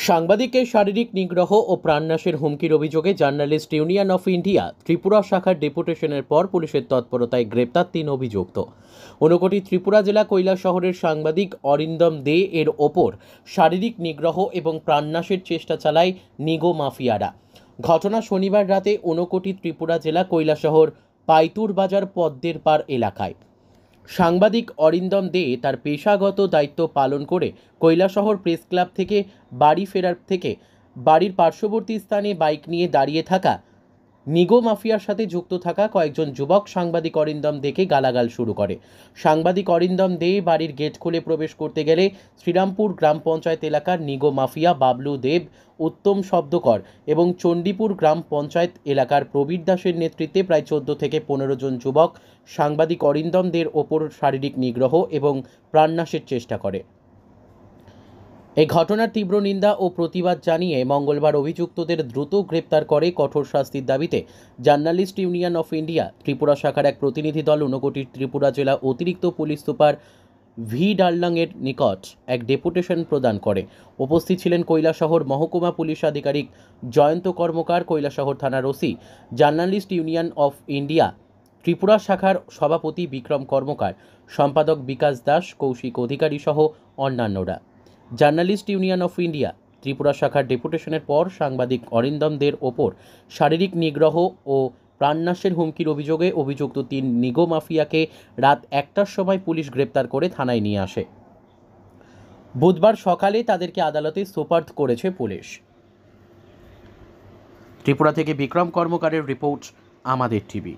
সাংবাদিকের শারীরিক নিগ্রহ ও প্রাণনাশের হুমকির অভিযোগে journalist union of India Tripura শাখার ডেপুটেশনের পর পুলিশের তৎপরতায় গ্রেপ্তার ৩ অভিযুক্ত। ঊনকোটি ত্রিপুরা জেলা কৈলাসহরের সাংবাদিক অরিন্দম দে এর ওপর শারীরিক নিগ্রহ এবং প্রাণনাশের চেষ্টা চালায় নিগো মাফিয়ারা। ঘটনা শনিবার রাতে ঊনকোটি ত্রিপুরা জেলা কৈলাসহর পাইতুর বাজার পদ্মের পাড় এলাকায়। সাংবাদিক অরিন্দম দে তার পেশাগত দায়িত্ব পালন করে কৈলাসহর প্রেস ক্লাব থেকে বাড়ি ফেরার থেকে বাড়ির পার্শ্ববর্তী স্থানে বাইক নিয়ে দাঁড়িয়ে থাকা নিগো মাফিয়ার সাথে যুক্ত থাকা কয়েকজন যুবক সাংবাদিক অরিন্দম দেকে গালাগাল শুরু করে। সাংবাদিক অরিন্দম দে বাড়ির গেট খুলে প্রবেশ করতে গেলে শ্রীরামপুর গ্রাম পঞ্চায়েত এলাকার নিগো মাফিয়া বাবলু দেব, উত্তম শব্দকর এবং চণ্ডীপুর গ্রাম পঞ্চায়েত এলাকার প্রবীর দাসের নেতৃত্বে প্রায় 14 থেকে 15 জন যুবক সাংবাদিক অরিন্দম দের ওপর শারীরিক নিগ্রহ এবং প্রাণনাশের চেষ্টা করে। এই ঘটনার তীব্র নিন্দা ও প্রতিবাদ জানিয়ে মঙ্গলবার অভিযুক্তদের দ্রুত গ্রেপ্তার করে কঠোর শাস্তির দাবিতে journalist union of India Tripura শাখার এক প্রতিনিধি দল ঊনকোটি ত্রিপুরা জেলা অতিরিক্ত পুলিশ সুপার ভি ডার্লাংয়ের নিকট এক ডেপুটেশন প্রদান করে। উপস্থিত ছিলেন কৈলাসহর মহকুমা পুলিশ আধিকারিক জয়ন্ত কর্মকার, কৈলাসহর থানার OC, journalist union of India Tripura শাখার সভাপতি বিক্রম কর্মকার, সম্পাদক বিকাশ দাস, কৌশিক অধিকারী সহ অন্যান্যরা। Journalist union of India Tripura শাখার ডেপুটেশনের পর সাংবাদিক অরিন্দম দের ওপর শারীরিক নিগ্রহ ও প্রাণনাশের হুমকির অভিযোগে অভিযুক্ত 3 নিগো মাফিয়াকে রাত 1টার সময় পুলিশ গ্রেপ্তার করে থানায় নিয়ে আসে। বুধবার সকালে তাদেরকে আদালতে সোপর্দ করেছে পুলিশ। ত্রিপুরা থেকে বিক্রম কর্মকারের রিপোর্ট, আমাদের টিভি।